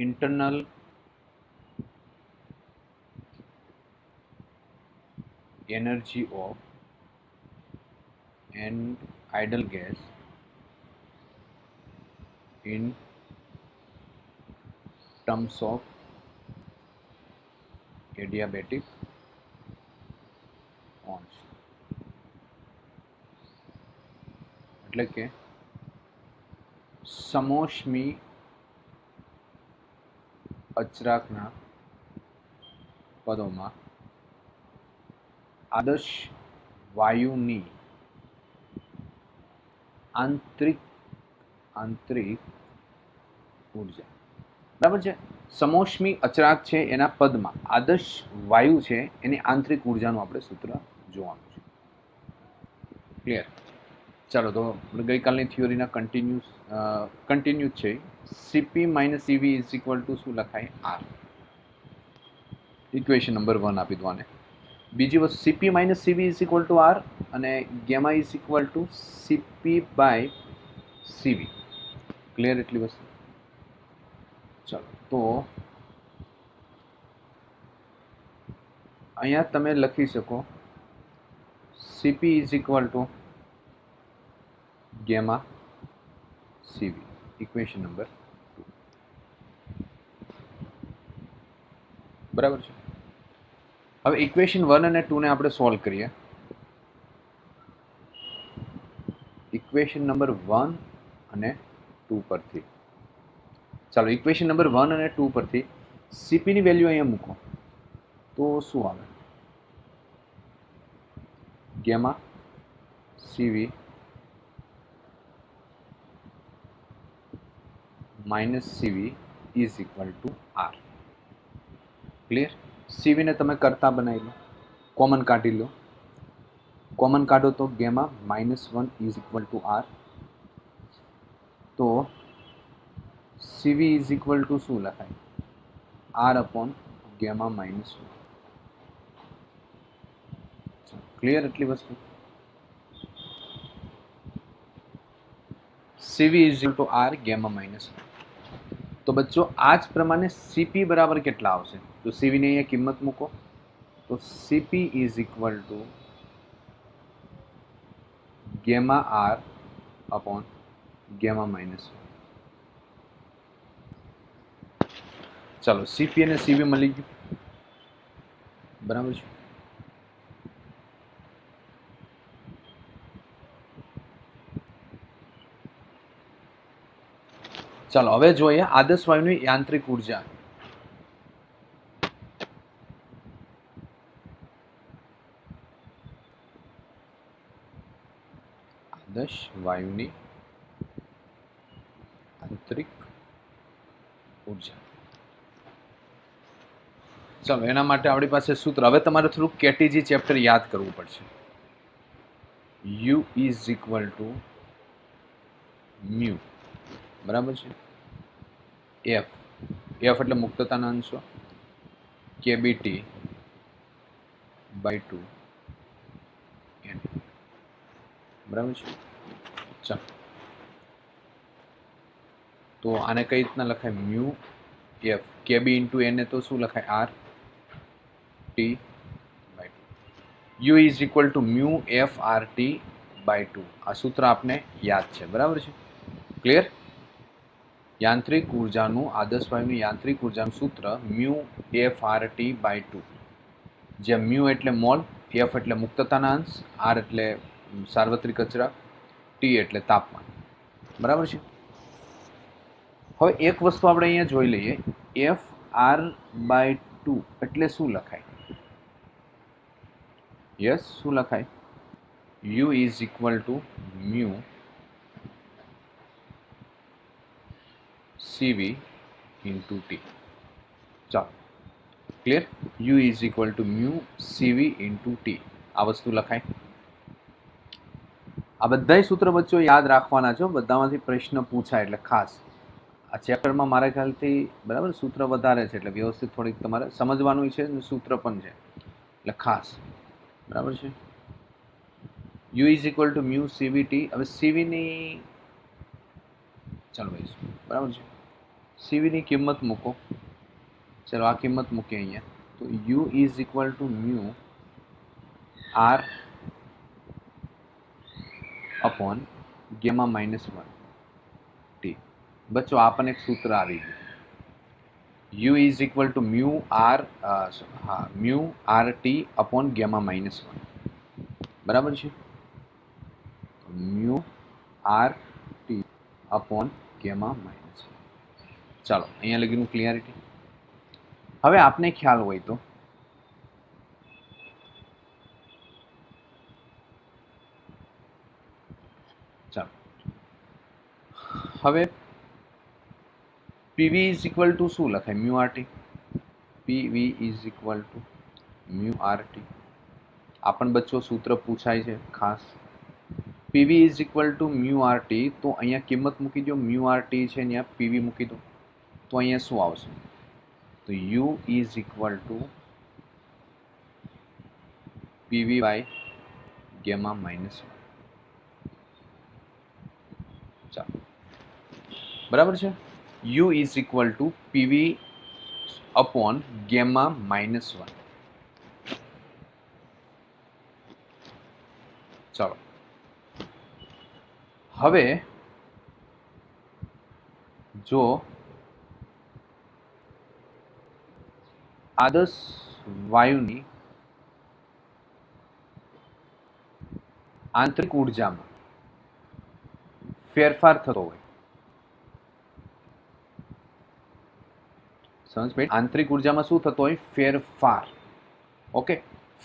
internal energy of an ideal gas in terms of adiabatic ons. એટલે કે સમોષ્મી અચરાકના પદોમાં આદર્શ વાયુની આંતરિક ઉર્જા, બરાબર છે. સમોષ્મી અચરાક છે એના પદમાં આદર્શ વાયુ છે એની આંતરિક ઉર્જાનું આપણે સૂત્ર જોવાનું છે. ક્લિયર? ચાલો તો ગઈકાલની થિયોરીના કન્ટિન્યુ છે. CP minus CV is equal to શું લખાય? આર. ઇક્વેશન નંબર 1 આપી દો આને. બીજી વસ્તુ CP minus CV is equal to R અને gamma is equal to CP by CV. Clear એટલી વસ્તુ? ચાલો તો અહીંયા તમે લખી શકો CP is equal to gamma CV. Equation number 2. બરાબર છે. હવે ઇક્વેશન 1 અને 2 ને આપણે સોલ્વ કરીએ. ઇક્વેશન નંબર 1 અને 2 પરથી ચાલો ઇક્વેશન નંબર 1 અને 2 પરથી સીપી ની વેલ્યુ અહીંયા મૂકો તો શું આવે? Gamma CV minus CV is equal to R. Clear? CV ને તમે કરતા બનાવી લો, કોમન કાઢી લો. કોમન કાઢો તો gamma -1 is equal to R. તો સીવી ઇઝ ઇક્વલ ટુ શું લખાય? R upon gamma -1. ક્લિયર એટલી વસ્તુ? CV is equal to R gamma -1. તો બચ્ચો આ જ પ્રમાણે સીપી બરાબર કેટલા આવશે? તો સીવી ની અહીંયા કિંમત મૂકો તો CP is equal to gamma R upon gamma -1. ચાલો સીપી અને સીવી મળી ગયું, બરાબર છે. ચાલો હવે જોઈએ આદર્શ વાયુની યાંત્રિક ઉર્જા. આદર્શ વાયુની આંતરિક ઉર્જા. ચાલો એના માટે આપણી પાસે સૂત્ર. હવે તમારે થોડું કેટીજી ચેપ્ટર યાદ કરવું પડશે. You is equal to mu, બરાબર છે. એફ એટલે મુક્તતાના અંશો, કેબીટી બાય 2 એન, બરાબર છે. ચાલો તો આને કઈ રીતના લખાય? Mu F K B into N તો શું લખાય? R T by 2. U is equal to mu F R T by 2. આ સૂત્ર આપને યાદ છે, બરાબર છે. ક્લિયર? યાંત્રિક ઉર્જાનું આદર્શ વાયુની યાંત્રિક ઉર્જાનું સૂત્ર mu F R T by 2. જ્યાં મ્યુ એટલે મોલ, એફ એટલે મુક્તતાના અંશ, આર એટલે સાર્વત્રિક અચળાંક, ટી એટલે તાપમાન, બરાબર છે. હવે એક વસ્તુ આપણે અહીંયા જોઈ લઈએ. એફ આર બાય 2 એટલે શું લખાય? યસ, શું લખાય? U is equal to mu CV into T. ચાલો clear? U is equal to mu CV into T. આ વસ્તુ લખાય. આ બધાય સૂત્ર બચ્ચો યાદ રાખવાના છો. બધામાંથી પ્રશ્ન પૂછાય એટલે ખાસ આ ચેપ્ટરમાં મારા ખ્યાલથી બરાબર સૂત્ર વધારે છે એટલે વ્યવસ્થિત થોડીક તમારે સમજવાનું છે અને સૂત્ર પણ છે એટલે ખાસ, બરાબર છે. U is equal to mu CV T. હવે સીવીની ચાલો ભાઈ, બરાબર છે. CV ની કિંમત મૂકો. ચલો આ કિંમત મૂકી અહીંયા. તો U is equal to mu R upon gamma minus 1 T. બચ્ચો આપણને એક સૂત્ર આવી ગયું. U is equal to mu R T upon gamma minus 1. બરાબર છે? Mu R T upon gamma minus 1. ચાલો અહીંયા લગીનું ક્લિયરિટી. હવે આપને ખ્યાલ હોય તો ચાલો હવે PV ઇઝ ઇક્વલ ટુ શું લખાય? Mu R T. PV is equal to mu R T. આ પણ બચ્ચો સૂત્ર પૂછાય છે ખાસ. PV is equal to mu R T. તો અહીંયા કિંમત મૂકી દો. મ્યુ આર ટી છે અહીંયા PV મૂકી દો. તો અહીંયા શું આવશે? તો U is equal to PV by gamma minus 1. ચાલો બરાબર છે? U is equal to PV upon gamma minus 1. ચાલો હવે જો આદર્શ વાયુની આંતરિક ઉર્જામાં ફેરફાર થતો હોય, સમજ પડી? આંતરિક ઉર્જામાં શું થતો હોય? ફેરફાર. ઓકે,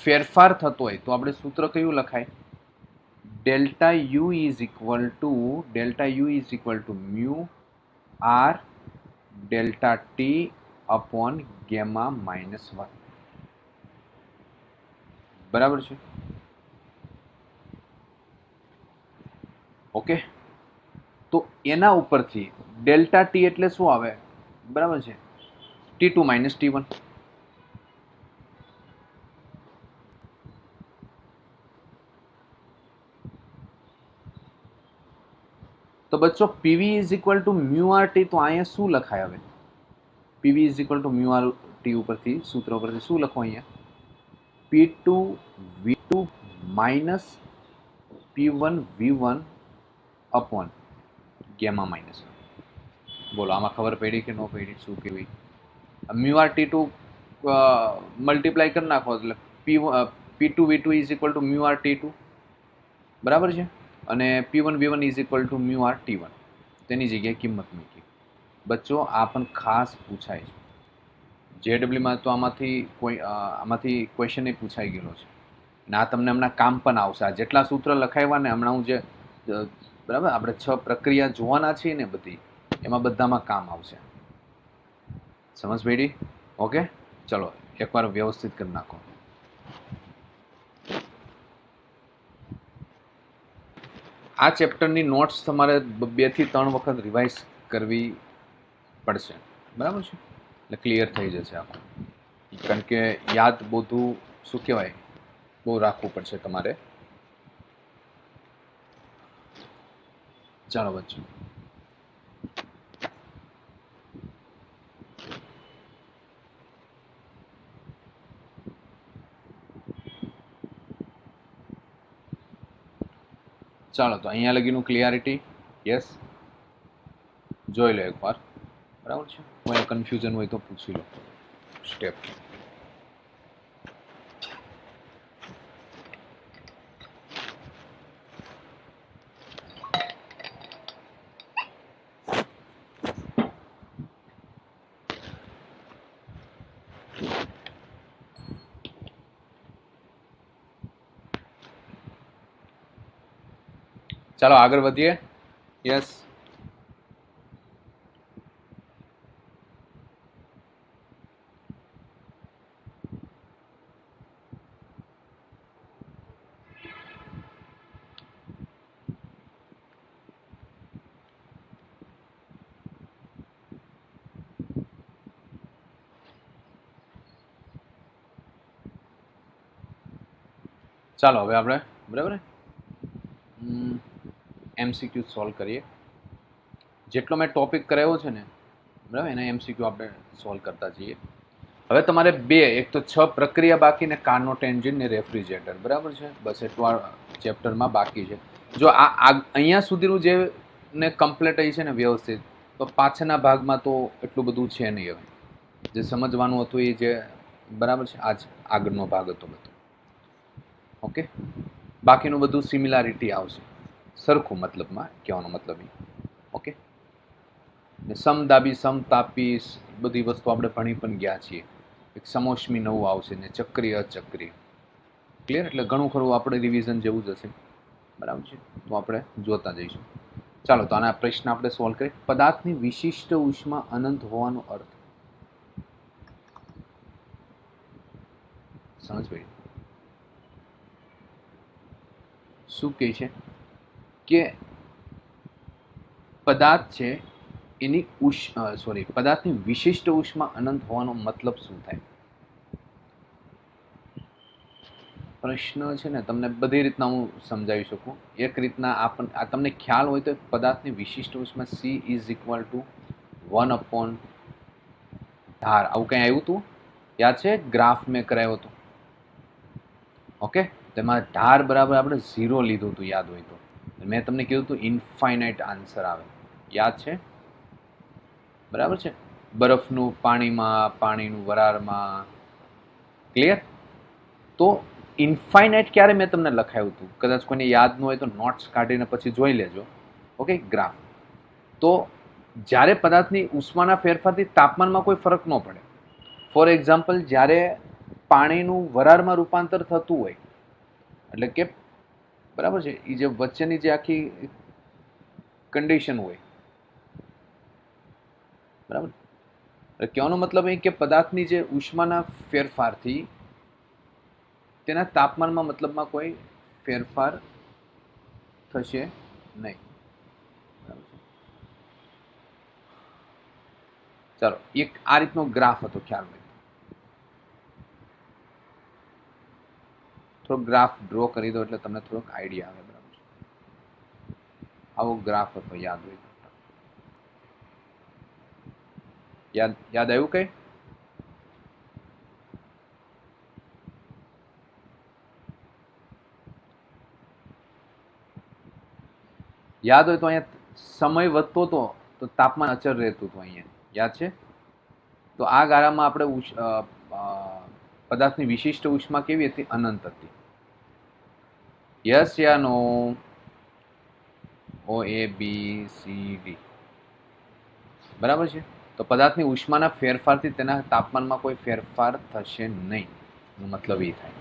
ફેરફાર થતો હોય તો આપણે સૂત્ર કયું લખાય? Delta U is equal to mu R delta T upon gamma minus 1. બરાબર છે? ઓકે, તો એના ઉપરથી ડેલ્ટા ટી એટલે શું આવે? બરાબર છે? T2 minus T1. તો બચ્ચો PV is equal to mu R T. તો અહીંયા શું લખાય? હવે PV is equal to mu R T ઉપરથી સૂત્ર ઉપરથી શું લખો? અહીંયા P2 V2 minus P1 V1 upon gamma minus 1. બોલો આમાં ખબર પડી કે ન પડી? શું કહેવાય? મ્યુ આર T2 મલ્ટીપ્લાય કરી નાખો એટલે P2 V2 is equal to mu R T2. બરાબર છે? અને P1 V1 is equal to mu R T1. તેની જગ્યાએ કિંમત મૂકી. બચ્ચો આ પણ ખાસ પૂછાય છે. JEEમાં તો આમાંથી ક્વેશ્ચન પૂછાઈ ગયેલો છે. અને આ તમને હમણાં કામ પણ આવશે. આ જેટલા સૂત્ર લખાવ્યા ને હમણાં હું જે બરાબર આપણે 6 પ્રક્રિયા જોવાના છીએ ને બધી, એમાં બધામાં કામ આવશે. સમજ પડી? ઓકે, ચલો એકવાર વ્યવસ્થિત કરી નાખો. આ ચેપ્ટરની નોટ્સ તમારે 2 થી 3 વખત રિવાઇઝ કરવી પડશે. બરાબર છે? એટલે ક્લિયર થઈ જશે આખું. કારણ કે યાદ બધું શું કહેવાય બહુ રાખવું પડશે તમારે. ચાલો બચ્ચો, ચાલો તો અહીંયા લગીનું ક્લિયરિટી. યસ, જોઈ લો એકવાર. બરાબર છે? કોઈ કન્ફ્યુઝન હોય તો પૂછી લો સ્ટેપ. ચાલો આગળ વધીએ. યસ, ચાલો હવે આપણે બરાબર MCQ સોલ્વ કરીએ. જેટલો મેં ટોપિક કરાવ્યો છે ને બરાબર, એના MCQ આપણે સોલ્વ કરતા જઈએ. હવે તમારે બે, એક તો 6 પ્રક્રિયા બાકી ને કાર્નોટ એન્જિન ને રેફ્રિજરેટર, બરાબર છે, બસ એટલું આ ચેપ્ટરમાં બાકી છે. જો આ અહીંયા સુધીનું જે ને કમ્પ્લીટ છે ને વ્યવસ્થિત, તો પાછળના ભાગમાં તો એટલું બધું છે નહીં. હવે જે સમજવાનું હતું એ જે બરાબર છે, આજ આગળનો ભાગ હતો બધો. ઓકે, બાકીનું બધું સિમિલારિટી આવશે, સરખું મતલબમાં કહેવાનો મતલબ એ. ઓકે, ને સમદાબી સમતાપી બધી વસ્તુ આપણે ભણી પણ ગયા છીએ. એક સમોષ્મી નવું આવશે ને ચક્રીય અચક્રીય. ક્લિયર? એટલે ઘણું ખરું આપણે રિવિઝન જેવું જ હશે, બરાબર છે, તો આપણે જોતા જઈશું. ચાલો, તો આના પ્રશ્ન આપણે સોલ્વ કરીએ. પદાર્થની વિશિષ્ટ ઉષ્મા અનંત હોવાનો અર્થ સમજ ભાઈ શું કહે છે કે પદાર્થ છે એની પદાર્થની વિશિષ્ટ ઉષ્મા અનંત હોવાનો મતલબ શું થાય? પ્રશ્ન છે ને તમને બધી રીતના હું સમજાવી શકું. એક રીતના આ તમને ખ્યાલ હોય તો પદાર્થની વિશિષ્ટ ઉષ્મા C ઇઝ ઇક્વલ ટુ 1/ધાર, આવું કંઈ આવ્યું હતું યાદ છે? ગ્રાફ મેં કરાયો હતો. ઓકે, તેમાં ધાર બરાબર આપણે 0 લીધું હતું, યાદ હોય તો. મેં તમને કીધું હતું ઇન્ફાઇનાઇટ આન્સર આવે, યાદ છે? બરાબર છે, બરફનું પાણીમાં, પાણીનું વરાળમાં. ક્લિયર? તો ઇન્ફાઇનાઇટ ક્યારે મેં તમને લખાયું હતું, કદાચ કોઈને યાદ ન હોય તો નોટ્સ કાઢીને પછી જોઈ લેજો. Okay, graph. તો જ્યારે પદાર્થની ઉષ્માના ફેરફારથી તાપમાનમાં કોઈ ફરક ન પડે. ફોર એક્ઝામ્પલ, જ્યારે પાણીનું વરાળમાં રૂપાંતર થતું હોય, એટલે કે બરાબર છે, એ જે વચ્ચેની જે આખી કન્ડિશન હોય, બરાબર, કહેવાનો મતલબ એ કે પદાર્થની જે ઉષ્માના ફેરફારથી તેના તાપમાનમાં મતલબમાં કોઈ ફેરફાર થશે નહીં. ચાલો, એક આ રીતનો ગ્રાફ હતો, ખ્યાલ હોય થોડો ગ્રાફ ડ્રો કરી દો એટલે તમને થોડોક આઈડિયા આવે. બરાબર, આવો ગ્રાફ હતો, યાદ હોય તો. યાદ આવ્યું કઈ? યાદ હોય તો અહીંયા સમય વધતો હતો તો તાપમાન અચર રહેતું હતું, અહીંયા યાદ છે? તો આ ગાળામાં આપણે પદાર્થની વિશિષ્ટ ઉષ્મા કેવી હતી? અનંત હતી. યસ યા no? O A B C D, બરાબર છે. તો પદાર્થની ઉષ્માના ફેરફારથી તેના તાપમાનમાં કોઈ ફેરફાર થશે નહીં, મતલબ એ થાય.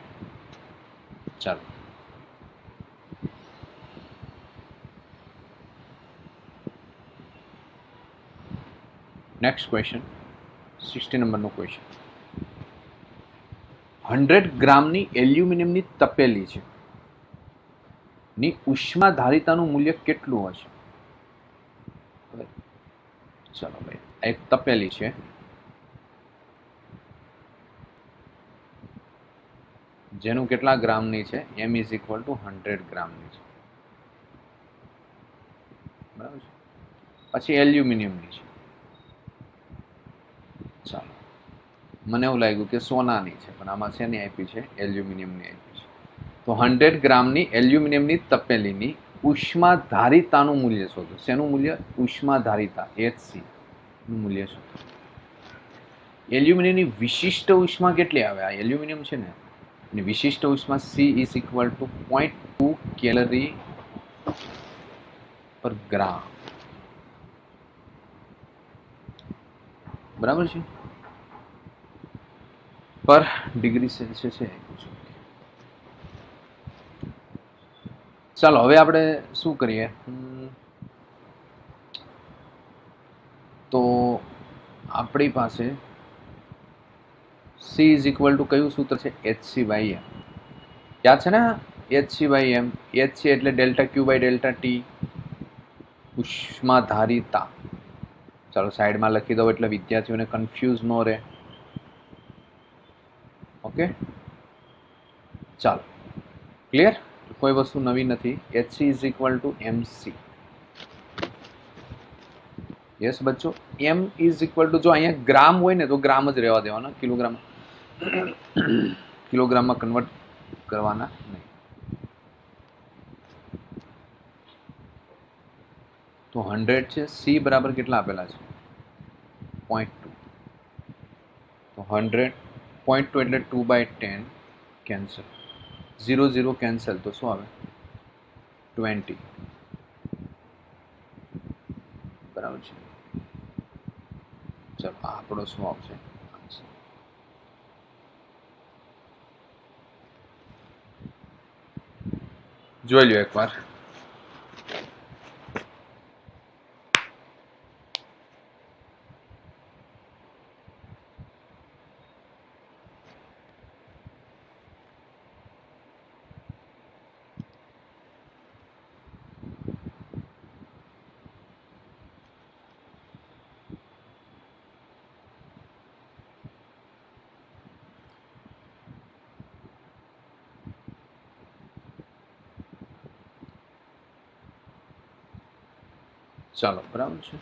ચાલો, નેક્સ્ટ ક્વેશ્ચન, 60 નંબરનો ક્વેશ્ચન. 100 ગ્રામની એલ્યુમિનિયમની તપેલી છે ની ઉષ્મા ધારિતાનું મૂલ્ય કેટલું હશે? ચલો ભાઈ, એક તપેલી છે, જેનું કેટલા ગ્રામની છે? M ઇઝ ઇક્વલ ટુ 100 ગ્રામની છે, બરાબર છે. પછી એલ્યુમિનિયમની છે. ચાલો, મને એવું લાગ્યું કે સોનાની છે, પણ આમાં શેની આપી છે? એલ્યુમિનિયમની આપી છે. તો 100 ગ્રામની એલ્યુમિનિયમની તપેલીની ઉષ્મા ધારિતાનું મૂલ્ય શોધો. શેનું મૂલ્ય? ઉષ્મા ધારિતા, HC નું મૂલ્ય શોધો. એલ્યુમિનિયમની વિશિષ્ટ ઉષ્મા કેટલી આવે? આ એલ્યુમિનિયમ છે ને, એની વિશિષ્ટ ઉષ્મા C is equal two 0.2 calorie પર ગ્રામ, બરાબર છે, પર ડિગ્રી સેલ્સિયસ છે. ચાલો, હવે આપણે શું કરીએ? તો આપણી પાસે C ઇઝ ઇક્વલ ટુ કયું સૂત્ર છે? HC/m. યાદ છે ને? HC/m. HC એટલે delta Q by delta T, ઉષ્મા ધારિતા. ચાલો, સાઈડમાં લખી દો એટલે વિદ્યાર્થીઓને કન્ફ્યુઝ ન રહે. ઓકે, ચાલો, ક્લિયર? કોઈ વસ્તુ નવી નથી. HC is equal two MC. Yes बच्चों, m इज इक्वल टू, जो अँ ग्राम हो तो ग्राम ज रहवा देवाना, किलोग्राम किलोग्राम में कन्वर्ट करवाना नहीं। तो 100 है, c बराबर કેટલા આપેલા છે 0.2, तो 100 0.2 એટલે 2/10 कैंसल, 0 0 कैंसल, तो શું આવે 20 બરાબર છે। ચલો આપણો શું આવશે આન્સર, જોઈ લ્યો એકવાર। ચાલો બરાબર છે।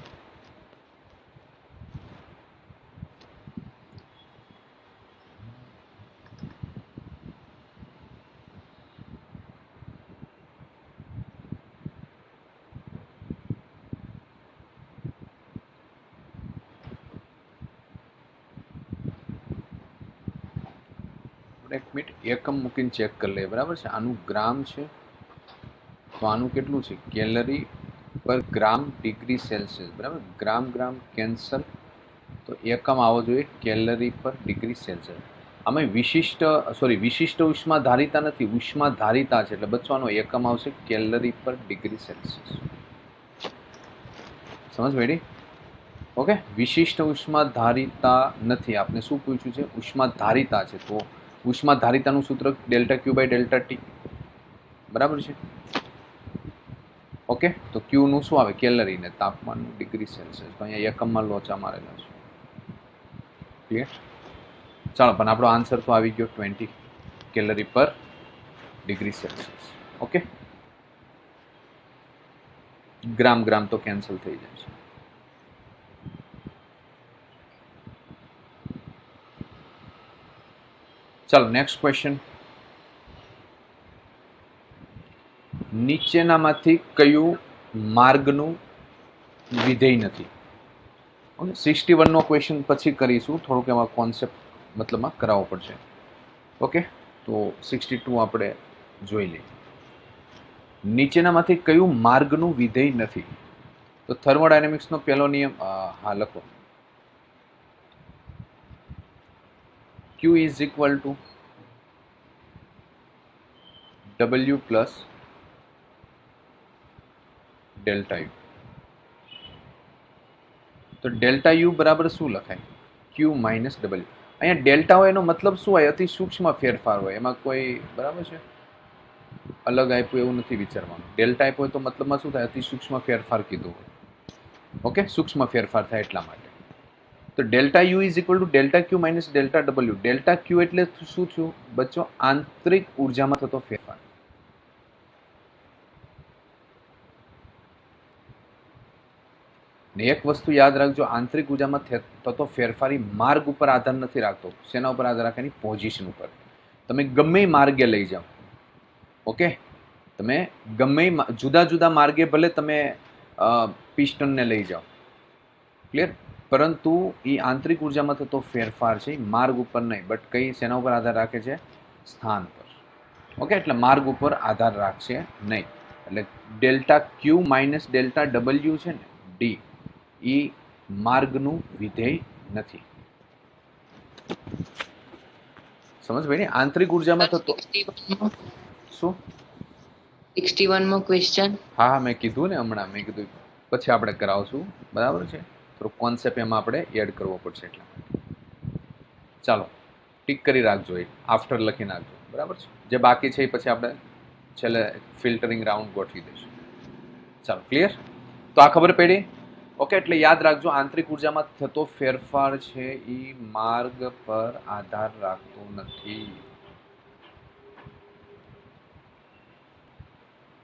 એક મિનિટ એકમ મૂકીને ચેક કરી લઈએ, બરાબર છે। આનું ગ્રામ છે તો આનું કેટલું છે કેલરી પર ગ્રામ ડિગ્રી સેલ્સિયસ, બરાબર। ગ્રામ ગ્રામ કેન્સલ, તો એકમ આવો જોઈએ કેલરી પર ડિગ્રી સેલ્સિયસ। આમાં વિશિષ્ટ ઉષ્મા ધારિતા નથી, ઉષ્મા ધારિતા છે, એટલે બચ્ચોનો એકમ આવશે કેલરી પર ડિગ્રી સેલ્સિયસ। સમજ પડી? ઓકે, વિશિષ્ટ ઉષ્મા ધારિતા નથી, આપને શું પૂછ્યું છે ઉષ્મા ધારિતા છે, તો ઉષ્મા ધારિતાનું સૂત્ર delta Q by delta T, બરાબર છે। ઓકે, તો ક્યુ નું શું આવે કેલરી ને તાપમાનનું ડિગ્રી સેલ્સિયસ, તો અહીંયા એકમમાં લોચા મારેલા છે, ક્લિયર। ચાલો, પણ આપણો આન્સર તો આવી ગયો 20 કેલરી પર ડિગ્રી સેલ્સિયસ। ઓકે, ગ્રામ ગ્રામ તો કેન્સલ થઈ જાય છે। ચાલો નેક્સ્ટ ક્વેશ્ચન, નીચેનામાંથી કયું માર્ગનું વિધેય નથી? 61 નો ક્વેશ્ચન પછી કરીશું, થોડુંક એમાં કોન્સેપ્ટ મતલબમાં કરાવવો પડશે। ઓકે, તો 62 આપણે જોઈ લઈએ। નીચેનામાંથી કયું માર્ગનું વિધેય નથી? તો થર્મોડાયનેમિક્સનો પહેલો નિયમ, હા લખો, Q is equal two W plus delta you. તો ડેલ્ટા યુ બરાબર શું લખાય Q માઇનસ ડબલ્યુ। અહીંયા ડેલ્ટા હોય એનો મતલબ શું હોય અતિ સૂક્ષ્મ ફેરફાર હોય, એમાં કોઈ બરાબર છે અલગ આપ્યું એવું નથી વિચારવાનું। ડેલ્ટા આપ્યો હોય તો મતલબમાં શું થાય અતિ સૂક્ષ્મ ફેરફાર કીધું હોય, ઓકે, સૂક્ષ્મ ફેરફાર થાય એટલા માટે। તો delta U is equal to delta Q minus delta W. Delta ક્યુ એટલે શું થયું બચ્ચો? આંતરિક ઉર્જામાં થતો ફેરફાર। ને એક વસ્તુ યાદ રાખજો, આંતરિક ઉર્જામાં થતો ફેરફારી માર્ગ ઉપર આધાર નથી રાખતો, શેના ઉપર આધાર રાખે? એની પોઝિશન ઉપર। તમે ગમે માર્ગે લઈ જાઓ, ઓકે, તમે ગમે જુદા જુદા માર્ગે ભલે તમે પિસ્ટનને લઈ જાઓ, ક્લિયર, પરંતુ એ આંતરિક ઉર્જામાં થતો ફેરફાર છે માર્ગ ઉપર નહીં, બટ કઈ શેના ઉપર આધાર રાખે છે? સ્થાન પર। ઓકે, એટલે માર્ગ ઉપર આધાર રાખશે નહીં। એટલે delta Q minus delta W છે ને ડી, એ માર્ગનું વિધેય નથી। સમજ ભાઈ? આંતરિક ઉર્જામાં થતો શું 61 મો ક્વેશ્ચન, હા હા મેં કીધું ને હમણાં, મેં કીધું પછી આપણે કરાવશું, બરાબર છે, થોડો કોન્સેપ્ટ એમાં આપણે એડ કરવો પડશે એટલા માટે। ચાલો ટીક કરી રાખજો, એક આફ્ટર લખી નાખજો, બરાબર છે। જે બાકી છે એ પછી આપણે છેલ્લે ફિલ્ટરિંગ રાઉન્ડ ગોઠવી દઈશું। ચાલો ક્લિયર? તો આ ખબર પડી? ઓકે, એટલે યાદ રાખજો આંતરિક ઉર્જામાં થતો ફેરફાર છે એ માર્ગ પર આધાર રાખતો નથી,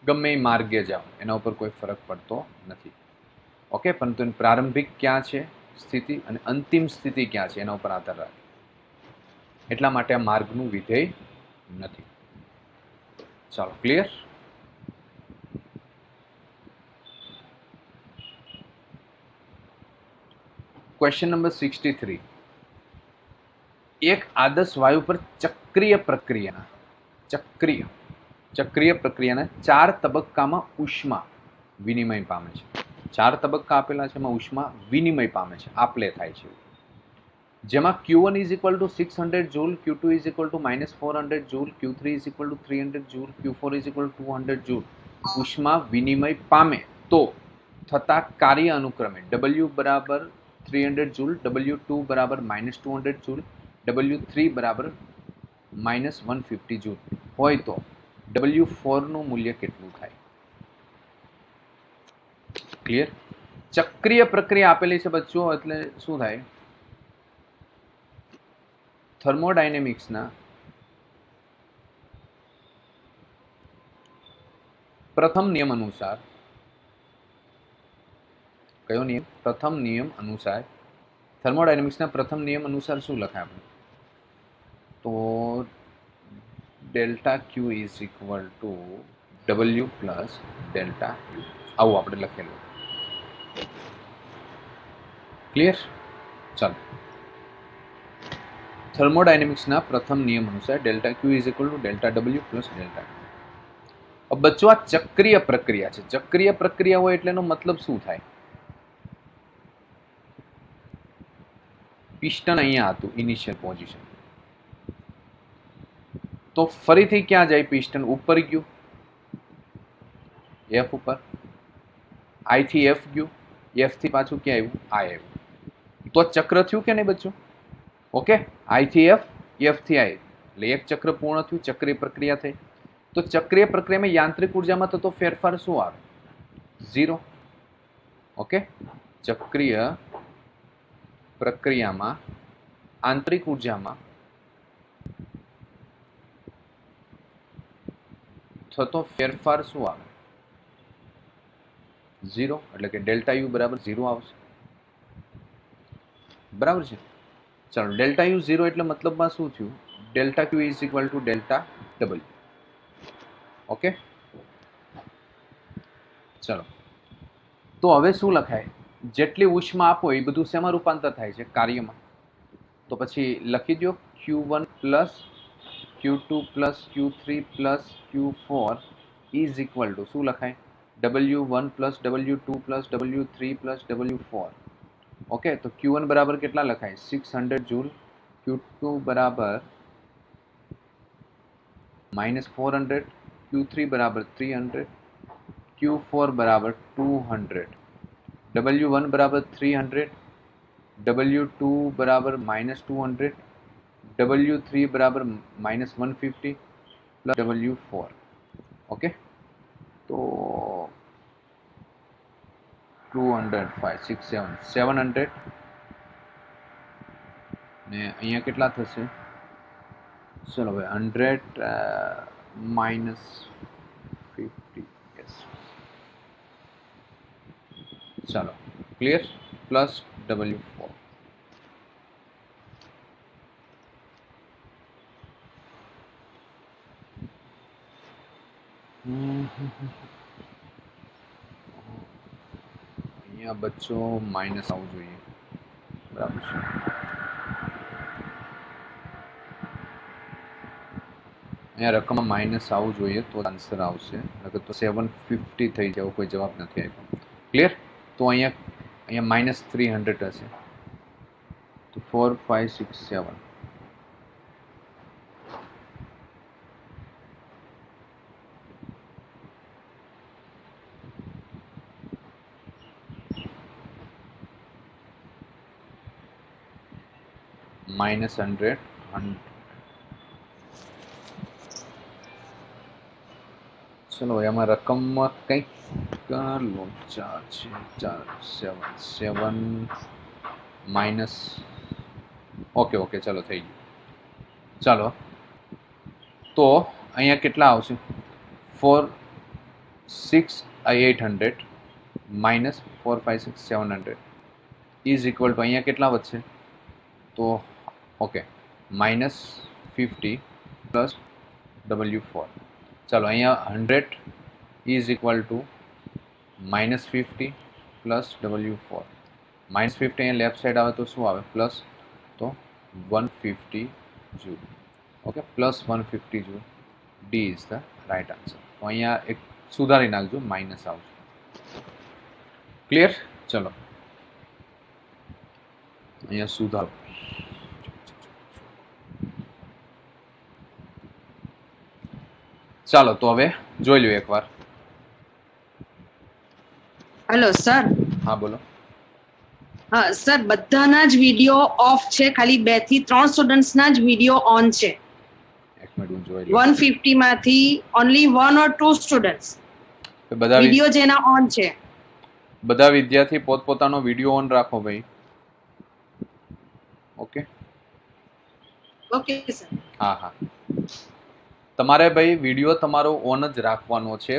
ગમે એ માર્ગે જાઓ એના ઉપર કોઈ ફરક પડતો નથી। ઓકે, પરંતુ એની પ્રારંભિક ક્યાં છે સ્થિતિ અને અંતિમ સ્થિતિ ક્યાં છે એના ઉપર આધાર રાખે, એટલા માટે આ માર્ગનું વિધેય નથી. ચાલો, ક્લિયર? Question number 63. એક આદર્શ વાયુ પર ચક્રીય પ્રક્રિયાના 4 તબક્કામાં ઉષ્મા વિનિમય પામે છે. 4 તબક્કા આપેલા છે, એમાં ઉષ્મા વિનિમય પામે છે, આપલે થાય છે, જેમાં Q1 is equal to 600 joule, Q2 is equal to -400 joule, Q3 is equal to 300 joule, Q4 is equal to 200 joule ઉષ્મા વિનિમય પામે તો થતા કાર્ય અનુક્રમે W બરાબર 300 joule, W2 બરાબર -200 joule, W3 બરાબર -150 joule હોય તો W4 નું મૂલ્ય કેટલું થાય? ક્લિયર? ચક્રીય પ્રક્રિયા આપેલી છે બચ્ચો, એટલે શું થાય? થર્મોડાયનેમિક્સના પ્રથમ નિયમ અનુસાર, કયો નિયમ? પ્રથમ નિયમ અનુસાર, થર્મોડાયનેમિક્સના પ્રથમ નિયમ અનુસાર શું લખાય આપણે? તો delta Q is equal to W plus delta U, આવું આપણે લખેલું. ક્લિયર? ચાલો, થર્મોડાયનેમિક્સના પ્રથમ નિયમ અનુસાર delta Q is equal to delta W plus delta U. બચ્ચો આ ચક્રીય પ્રક્રિયા છે. ચક્રીય પ્રક્રિયા હોય એટલે એનો મતલબ શું થાય? પિસ્ટન અહીંયા હતું ઇનિશિયલ પોઝિશન, તો ફરીથી ક્યાં જાય? પિસ્ટન ઉપર ગયું, એફ ઉપર, આઈ થી એફ ગયું, એફ થી પાછું ક્યાં આવ્યું? આ આવ્યું. તો ચક્ર થયું કે નહીં બચ્ચો? ઓકે, આઈ થી એફ, એફ થી આઈ, એટલે એક ચક્ર પૂર્ણ થયું, ચક્રીય પ્રક્રિયા થઈ. તો ચક્રીય પ્રક્રિયામાં યાંત્રિક ઉર્જામાં થતો ફેરફાર શું આવે? 0. ઓકે, ચક્રીય પ્રક્રિયામાં આંતરિક ઉર્જામાં થતો ફેરફાર શું આવે? 0, એટલે કે ડેલ્ટા યુ બરાબર 0 આવશે. બરાબર છે? ચાલો, ડેલ્ટા યુ 0 એટલે મતલબમાં શું થયું? Delta Q is equal to delta W. Okay, ચલો, તો હવે શું લખાય? જેટલી ઉષ્મા આપો એ બધું શેમાં રૂપાંતર થાય છે? કાર્યમાં. તો પછી લખી દો Q1 plus Q2 plus Q3 plus Q4 is equal to શું લખાય? W1 plus W2 plus W3 plus W4. Okay, તો Q1 બરાબર કેટલા લખાય? 600 જૂલ, Q2 બરાબર -400, Q3 બરાબર 300, Q4 બરાબર 200, W1 બરાબર 300, W2 બરાબર -200, W3 બરાબર -150 પ્લસ W4. ઓકે, તો 200, 5, 6, 7, 700 ને અહીંયા કેટલા થશે? ચલો ભાઈ, 100 માઇનસ 50. યસ, ચાલો, ક્લિયર? Plus W4. અહીંયા બચ્ચો માઇનસ આવવું જોઈએ. બરાબર છે? અહીંયા રકમમાં માઇનસ આવવું જોઈએ તો આન્સર આવશે, નકર તો 750 થઈ જાય, કોઈ જવાબ નથી આપ્યો. ક્લિયર? તો અહીંયા -300 હશે, તો 4, 5, 6, 7. -100, 100. ચલો, એમાં રકમમાં કંઈક લોચા છે. 4, 7 માઇનસ. ઓકે, ચલો, થઈ ગયું. ચાલો, તો અહીંયા કેટલા આવશે? 4, 6, 800 માઇનસ 4 5 6 700 ઇઝ ઇક્વલ ટુ અહીંયા કેટલા વધશે તો ઓકે -50 પ્લસ W4. ચાલો અહીંયા 100 is equal two -50 plus W4. -50 અહીંયા લેફ્ટ સાઈડ આવે તો શું આવે પ્લસ તો 150 joule. Okay plus 150 joule. D is the right answer. તો અહીંયા એક સુધારી નાખજો માઇનસ આવશે. ક્લિયર? ચલો અહીંયા સુધારો. ચાલો તો હવે જોઈ લો એકવાર. Hello sir. હા બોલો. હા સર, બધાના જ વિડિયો ઓફ છે, ખાલી 2 થી 3 સ્ટુડન્ટ્સના જ વિડિયો ઓન છે. એક મિનિટ હું જોઈ લઉં. 150 માંથી ઓન્લી 1 or 2 સ્ટુડન્ટ્સ બધા વિડિયો જેના ઓન છે. બધા વિદ્યાર્થી પોતપોતાનો વિડિયો ઓન રાખો ભાઈ. Okay okay sir. હા હા તમારે ભાઈ વિડિયો તમારો ઓન જ રાખવાનો છે,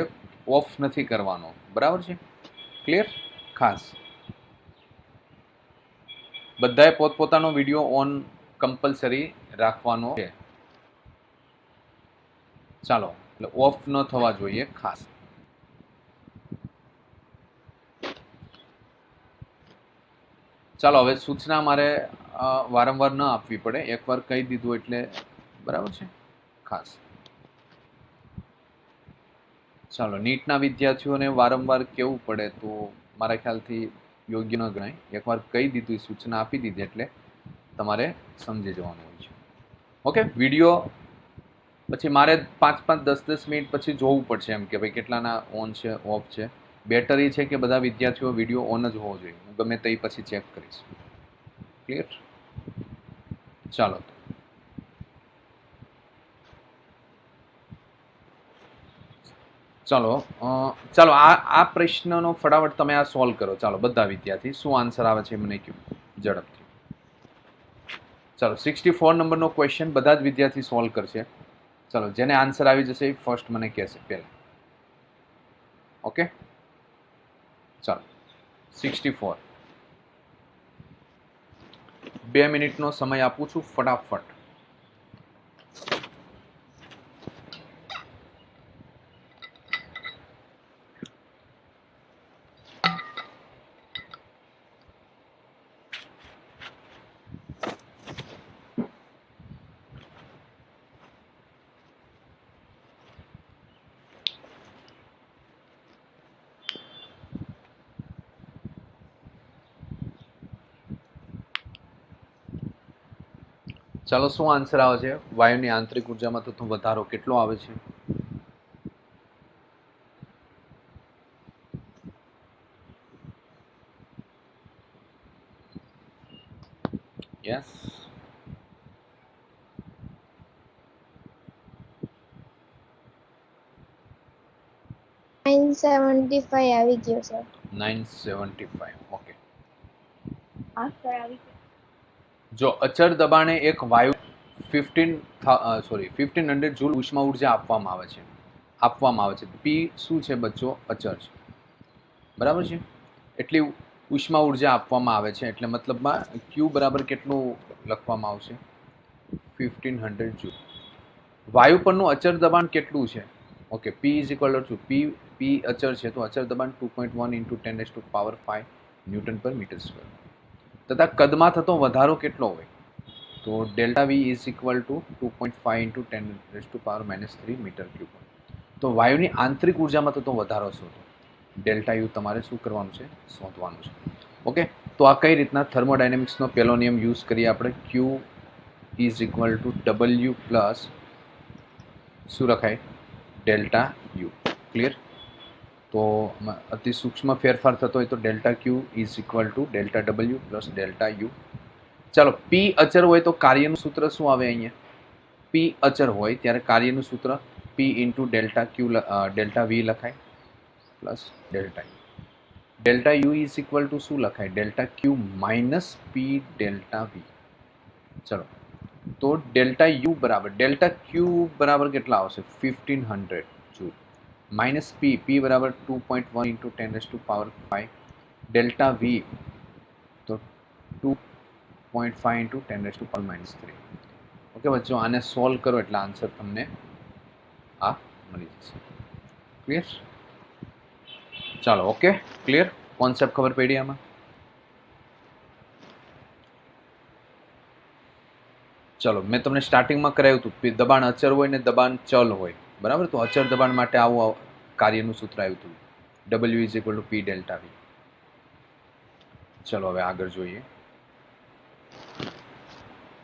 ઓફ નથી કરવાનો. બરાબર છે? ક્લિયર? ખાસ બધાએ પોતપોતાનો વિડિયો ઓન કમ્પલસરી રાખવાનો છે. ચાલો એટલે ઓફ ન થવા જોઈએ ખાસ. ચાલો હવે સૂચના મારે વારંવાર ન આપવી પડે, એકવાર કહી દીધું એટલે બરાબર છે ખાસ. ચાલો નીટના વિદ્યાર્થીઓને વારંવાર કહેવું પડે તો મારા ખ્યાલથી યોગ્ય ન ગણાય. એકવાર કહી દીધું, સૂચના આપી દીધી એટલે તમારે સમજી જવાનું હોય છે. ઓકે વિડીયો પછી મારે 5-5 10-10 મિનિટ પછી જોવું પડશે એમ કે ભાઈ કેટલાના ઓન છે ઓફ છે. બેટર એ છે કે બધા વિદ્યાર્થીઓ વિડીયો ઓન જ હોવો જોઈએ. હું ગમે તે પછી ચેક કરીશ. ક્લિયર? ચાલો ચાલો ચાલો આ પ્રશ્નનો ફટાફટ તમે આ સોલ્વ કરો. ચાલો બધા વિદ્યાર્થી શું આન્સર આવે છે મને કહો ઝડપથી. ચાલો 64 નંબરનો ક્વેશ્ચન બધા જ વિદ્યાર્થી સોલ્વ કરશે. ચાલો જેને આન્સર આવી જશે એ ફર્સ્ટ મને કહેશે પહેલા. ઓકે ચાલો 64 2 મિનિટનો સમય આપું છું ફટાફટ. ચાલો શું આન્સર આવે છે? વાયુની આંતરિક ઉર્જામાં થતો વધારો કેટલો આવે છે? યસ 975 આવી ગયો સર. 975. ઓકે હા સર આવી ગયો. જો અચળ દબાણે એક વાયુ 1500 જૂલ ઉષ્મા ઉર્જા આપવામાં આવે છે. પી શું છે બચ્ચો? અચળ છે. બરાબર છે? એટલી ઉષ્મા ઉર્જા આપવામાં આવે છે એટલે મતલબમાં ક્યુ બરાબર કેટલું લખવામાં આવશે? 1500 જૂલ. વાયુ પરનું અચળ દબાણ કેટલું છે? Okay P is equal to P અચળ છે તો અચળ દબાણ 2.1 × 10⁵ ન્યૂટન પર મીટર સ્ક્વેર. તથા કદમાં થતો વધારો કેટલો હોય? તો delta V is equal to 2.5 × 10⁻³ metre cube. તો વાયુની આંતરિક ઉર્જામાં થતો વધારો શોધો. ડેલ્ટા યુ તમારે શું કરવાનું છે? શોધવાનું છે. ઓકે તો આ કઈ રીતના થર્મોડાયનેમિક્સનો પહેલો નિયમ યુઝ કરીએ આપણે. Q is equal to W plus શું લખાય? Delta U. ક્લિયર? તો અતિ સૂક્ષ્મ ફેરફાર થતો હોય તો delta Q is equal to delta W plus delta U. ચાલો પી અચર હોય તો કાર્યનું સૂત્ર શું આવે અહીંયા? પી અચર હોય ત્યારે કાર્યનું સૂત્ર P into delta Q delta V લખાય plus delta U. Delta U is equal to શું લખાય? Delta Q minus P delta V. ચલો તો ડેલ્ટા યુ બરાબર ડેલ્ટા ક્યુ બરાબર કેટલા આવશે? 1500 જૂલ માઇનસ પી બરાબર 2.1 × 10⁵ डेल्टा वी तो 2.5 इंटू 10⁻³ ओके बच्चों, आने सॉल्व करो એટલે આન્સર તમને આ મળી જશે. ક્લિયર? ચાલો ઓકે, ક્લિયર? કોન્સેપ્ટ ખબર પડી આમાં? ચલો મેં તમને સ્ટાર્ટિંગમાં કરાવ્યું હતું દબાણ અચર હોય ને દબાણ ચલ હોય, બરાબર? તો અચર દબાણ માટે આવું કાર્યનું સૂત્ર આવ્યું હતું, W = P ડેલ્ટા V. ચલો હવે આગળ જોઈએ.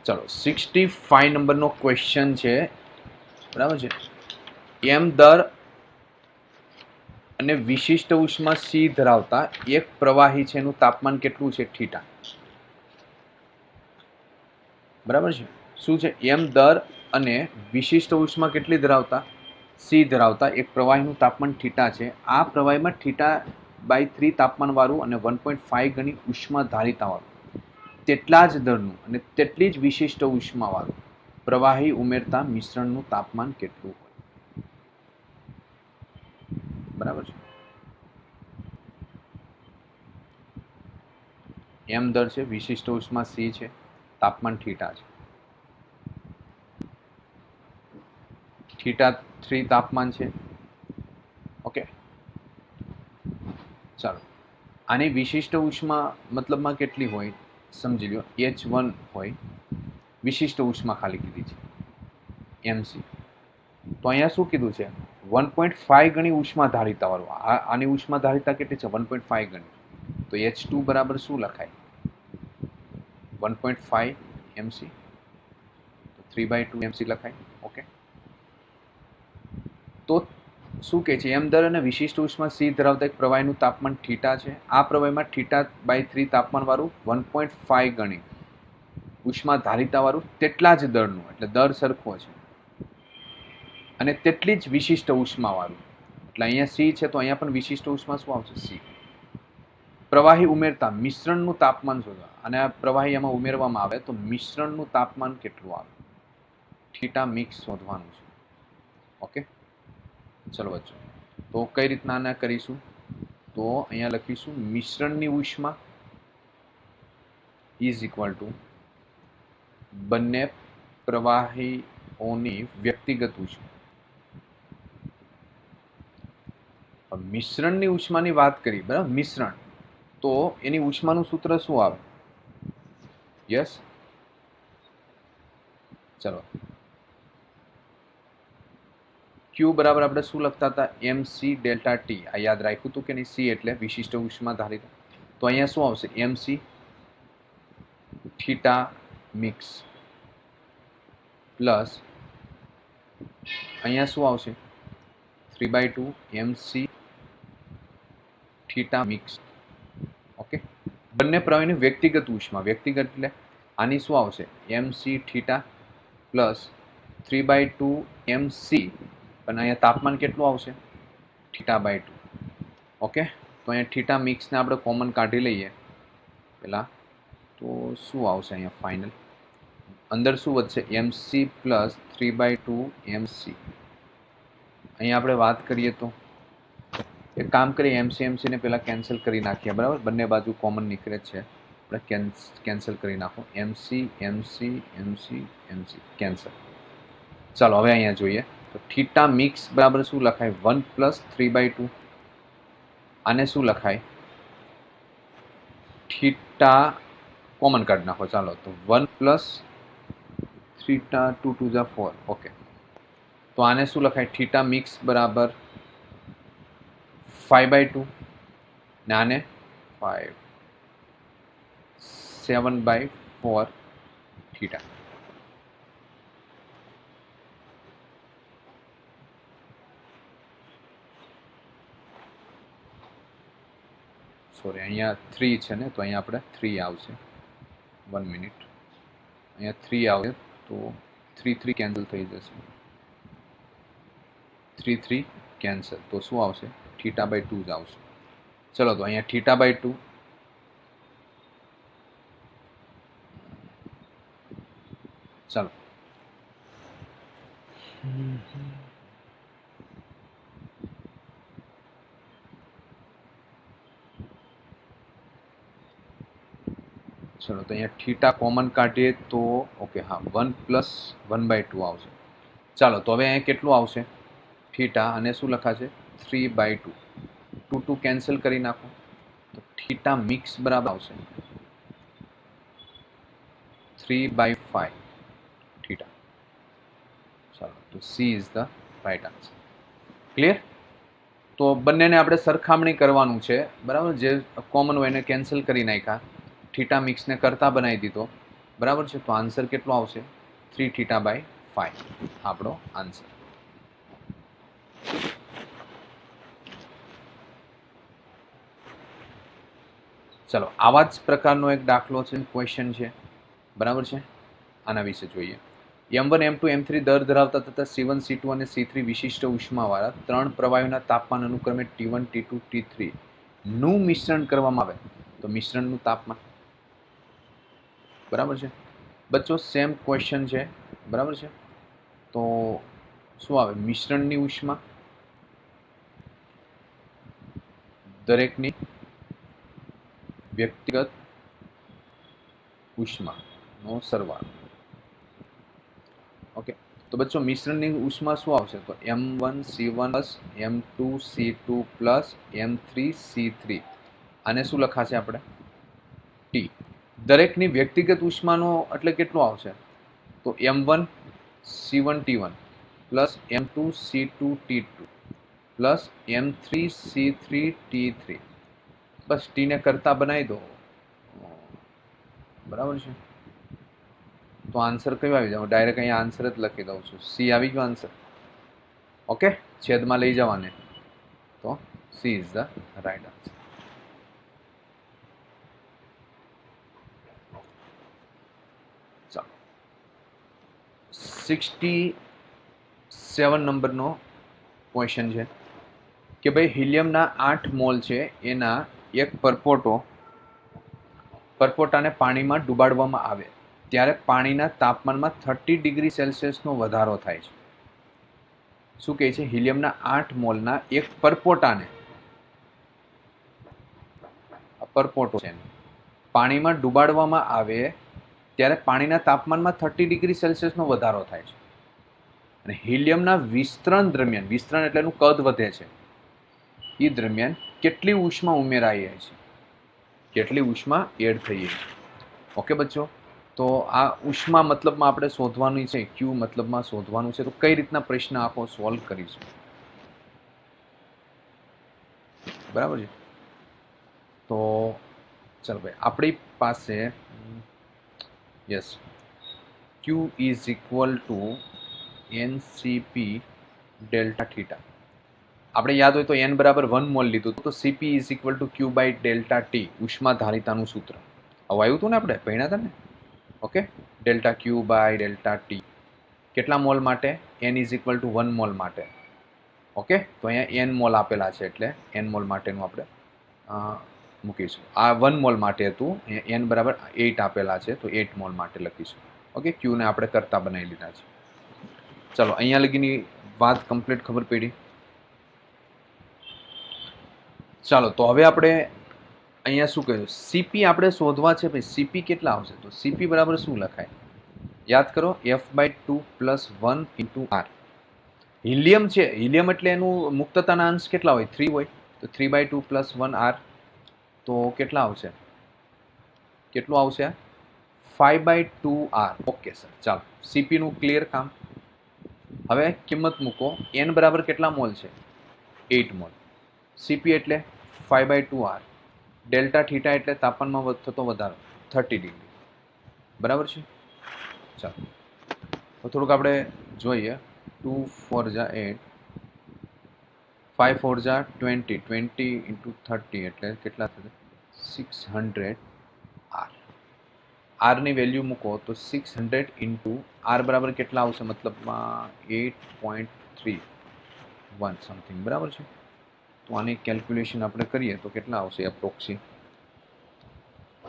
ચલો 65 નંબરનો ક્વેશ્ચન છે, બરાબર છે. એમ દર અને વિશિષ્ટ ઉષ્મા C ધરાવતા એક પ્રવાહી છે, એનું તાપમાન કેટલું છે? થીટા. બરાબર છે. શું છે? એમ દર અને વિશિષ્ટ ઉષ્મા કેટલી ધરાવતા? C ધરાવતા એક પ્રવાહીનું તાપમાન થીટા છે. આ પ્રવાહીમાં θ/3 તાપમાન વાળું અને 1.5 ગણી ઉષ્મા ધારિતા વાળું તેટલા જ દરનું અને તેટલી જ વિશિષ્ટ ઉષ્મા વાળું પ્રવાહી ઉમેરતા મિશ્રણનું તાપમાન કેટલું હોય? બરાબર છે. એમ દર છે, વિશિષ્ટ ઉષ્મા C છે, તાપમાન થીટા છે. θ3 તાપમાન છે. ઓકે, ચાલો આની વિશિષ્ટ ઉષ્મા મતલબમાં કેટલી હોય સમજી લો. H1 હોય, વિશિષ્ટ ઉષ્મા ખાલી કીધી છે MC. તો અહીંયા શું કીધું છે? 1.5 ગણી ઉષ્મા ધારિતા વાળું. આની ઉષ્મા ધારિતા કેટલી છે? 1.5 ગણી. તો H2 બરાબર શું લખાય? 1.5 MC, તો 3/2 MC લખાય. ઓકે, તો શું કહે છે? એમ દર અને વિશિષ્ટ ઉષ્મા C ધરાવતા એક પ્રવાહીનું તાપમાન થીટા છે. આ પ્રવાહીમાં θ/3 તાપમાન વાળું 1.5 ગણી ઉષ્મા ધારિતા વાળું તેટલા જ દરનું, એટલે દર સરખો છે, અને તેટલી જ વિશિષ્ટ ઉષ્મા વાળું, એટલે અહીંયા C છે તો અહીંયા પણ વિશિષ્ટ ઉષ્મા શું આવશે? C. પ્રવાહી ઉમેરતા મિશ્રણનું તાપમાન શોધવા, અને આ પ્રવાહી એમાં ઉમેરવામાં આવે તો મિશ્રણનું તાપમાન કેટલું આવે? થીટા મિક્સ શોધવાનું છે. ઓકે, ચલો બચ્ચો, તો કઈ રીતના આના કરીશું? તો અહીંયા લખીશું મિશ્રણની ઉષ્મા = બંને પ્રવાહીઓની વ્યક્તિગત ઉષ્મા. મિશ્રણની ઉષ્માની વાત કરી, બરાબર? મિશ્રણ, તો એની ઉષ્માનું સૂત્ર શું આવે? યસ, ચલો Q બરાબર આપણે શું લખતા હતા? MC delta T. આ યાદ રાખ્યું હતું કે નહીં? C એટલે વિશિષ્ટ ઉષ્મા ધારિતા. તો અહીંયા શું આવશે? MC થીટા મિક્સ પ્લસ અહીંયા શું આવશે? 3/2 MC થીટા મિક્સ. ઓકે, બંને પ્રવાહીની વ્યક્તિગત ઉષ્મા, વ્યક્તિગત એટલે આની શું આવશે? MC થીટા પ્લસ 3/2 MC, અને અહીંયા તાપમાન કેટલું આવશે? θ/2. ઓકે, તો અહીંયા થીટા મિક્સને આપણે કોમન કાઢી લઈએ પહેલા, તો શું આવશે અહીંયા ફાઇનલ? અંદર શું વધશે? MC plus 3/2 MC. અહીંયા આપણે વાત કરીએ તો એક કામ કરીએ, MC ને પહેલા કેન્સલ કરી નાખીએ, બરાબર? બંને બાજુ કોમન નીકળે છે, આપણે કેન્સલ કરી નાખો. MC cancel. ચાલો હવે અહીંયા જોઈએ તો થીટા મિક્સ બરાબર શું લખાય? 1 + 3/2. આને શું લખાય? થીટા કોમન કાઢી નાખો. ચાલો, તો 1 + થીટા 2 × 2 = 4. ઓકે, તો આને શું લખાય? થીટા મિક્સ બરાબર 5/2, ને આને 5 7/4 થીટા. સોરી, અહીંયા 3 છે ને, તો અહીંયા આપણે 3 આવશે. 1 મિનિટ, અહીંયા 3 આવશે તો 3 કેન્સલ થઈ જશે. 3 કેન્સલ, તો શું આવશે? θ/2 જ આવશે. ચલો, તો અહીંયા θ/2 ચાલો चलो तो अँ थीटा कॉमन काढीए तो ओके हाँ 1 + 1/2 आवशे। चलो तो हवे अँ केटलुं आवशे थीटा अने शुं लखाशे 3/2 2 2 केन्सल करी नाखो तो थीटा मिक्स बराबर आवशे 3/5 थीटा। चलो तो C is the right answer. Clear? तो बंने ने आपणे सरखामणी करवानुं छे बराबर, जे कॉमन होय एने केन्सल करी नाख्या, थीटा मिक्स ने करता बनावी दीधो बराबर छे। तो आंसर केटलो आवशे 3 θ/5 आपणो आंसर। चलो आवा ज प्रकारनो एक दाखलो छे, क्वेश्चन छे बराबर छे। आना विषे जोईए। M1 M2 M3 दर धरावता तथा C1 C2 અને C3 વિશિષ્ટ ઉષ્માવાળા ત્રણ પ્રવાહીઓના તાપમાન અનુક્રમે T1 T2 T3 નું મિશ્રણ કરવામાં આવે તો મિશ્રણનું તાપમાન બરાબર છે। બચ્ચો સેમ ક્વેશ્ચન છે બરાબર છે। તો શું આવે મિશ્રણની ઉષ્મા દરેકની વ્યક્તિગત ઉષ્માનો સરવાળો। ओके तो बच्चों मिश्रण की उष्मा शू आवशे तो M1 C1 + M2 C2 + M3 C3 आने शू लखाशे आपणे T। दरेकनी व्यक्तिगत उष्मानो એટલે કેટલું આવશે તો M1 C1 T1 + M2 C2 T2 + M3 C3 T3 बस T ने करता बनावी दो बराबर છે। तो आंसर क्यों आई जाओ डायरेक्ट अँ आंसर ज लखी दઉં છું सी આવી ગયો आंसर। ओके छेद में लई जवाने तो C is the right answer. चलो 67 नंबर नो क्वेश्चन है कि भाई हीलियम ना 8 मोल है एना एक परपोटा ने पानी में डूबाड़वामां आवे त्यारे पाणीना तापमानमां 30 डिग्री सेल्सियसनो वधारो थाय छे। शुं कहे छे हीलियमना 8 मोलना एक परपोटाने परपोटो छे पाणीमां डूबाड़वामां आवे त्यारे पाणीना तापमानमां 30 डिग्री सेल्सियसनो वधारो थाय छे अने हीलियमना विस्तरण दरमियान विस्तरण एटले एनुं कद वधे छे ई दरमियान केटली उष्मा उमेराई छे केटली उष्मा एड थई छे। ओके बच्चों तो आ उष्मा मतलब में आपणे शोधवानुं छे क्यू मतलब में शोधवानुं छे तो कई रीतना प्रश्न आखो सॉल्व करीशुं बराबर है। तो चलो भाई अपनी पासे yes Q is equal to NCP delta theta આપણે યાદ હોય તો n બરાબર 1 મોલ લીધું તો Cp is equal to Q by delta T ઉષ્મા ધારિતાનું સૂત્ર આવું આવ્યું હતું ને આપણે ભણ્યા હતા ને। Okay delta Q by delta T કેટલા મોલ માટે n is equal to 1 mole માટે। ઓકે તો અહીંયા n મોલ આપેલા છે એટલે n મોલ માટેનું આપણે મૂકીશું। આ 1 મોલ માટે હતું n બરાબર 8 આપેલા છે તો 8 મોલ માટે લખીશું। ઓકે Q ને આપણે કરતા બનાવી લીધા છે। ચલો અહીંયા લગીની વાત કમ્પ્લીટ ખબર પડી। ચાલો તો હવે આપણે અહીંયા શું કહ્યું સીપી આપણે શોધવા છે ભાઈ સીપી કેટલા આવશે તો સીપી બરાબર શું લખાય યાદ કરો F/2 + 1 × R। હિલિયમ છે હિલિયમ એટલે એનું મુક્તતાના અંશ કેટલા હોય 3 હોય તો 3/2 + 1 R તો કેટલા આવશે કેટલું આવશે 5/2 R। ઓકે સર ચાલો સીપી નું ક્લિયર કામ। હવે કિંમત મૂકો n બરાબર કેટલા મોલ છે 8 મોલ સીપી એટલે 5/2 R डेल्टा थीटा एटले तापमान में थतो वधारो 30 डिग्री बराबर है। चलो तो थोड़ुंक आपणे जोईए 2 4 જા 8 5 4 જા 20 20 × 30 एटले केटला थशे 600 R। R ની વેલ્યુ મૂકો તો 600 × R बराबर केटला आवशे मतलब 8.31 समथिंग बराबर है। तो आनी कैलक्युलेशन आपणे करीए तो केटला आवशे एप्रोक्सी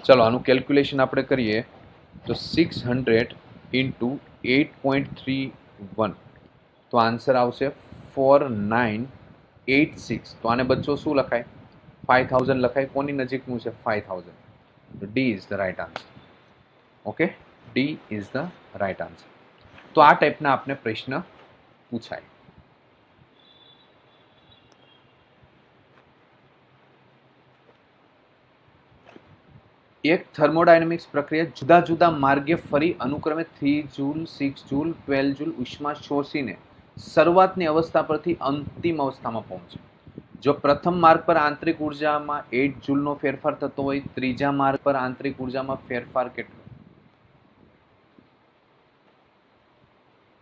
चलो आनु कैलक्युलेशन आपणे करीए तो 600 × 8.31 तो आंसर आवशे 4986। तो आने बच्चों शू लखाय 5000 लखाय कोनी नजीकनुं छे 5000 तो D is the right answer. Okay, D is the right answer. તો આ ટાઈપના આપને પ્રશ્ન પૂછાય. એક થર્મોડાયનેમિક્સ પ્રક્રિયા જુદા જુદા માર્ગે ફરી અનુક્રમે 3 જૂલ 6 જૂલ 12 જૂલ ઉષ્મા શોષીને શરૂઆતની અવસ્થા પરથી અંતિમ અવસ્થામાં પહોંચે. જો પ્રથમ માર્ગ પર આંતરિક ઉર્જામાં 8 જૂલનો ફેરફાર થતો હોય, ત્રીજા માર્ગ પર આંતરિક ઉર્જામાં ફેરફાર કેટલો?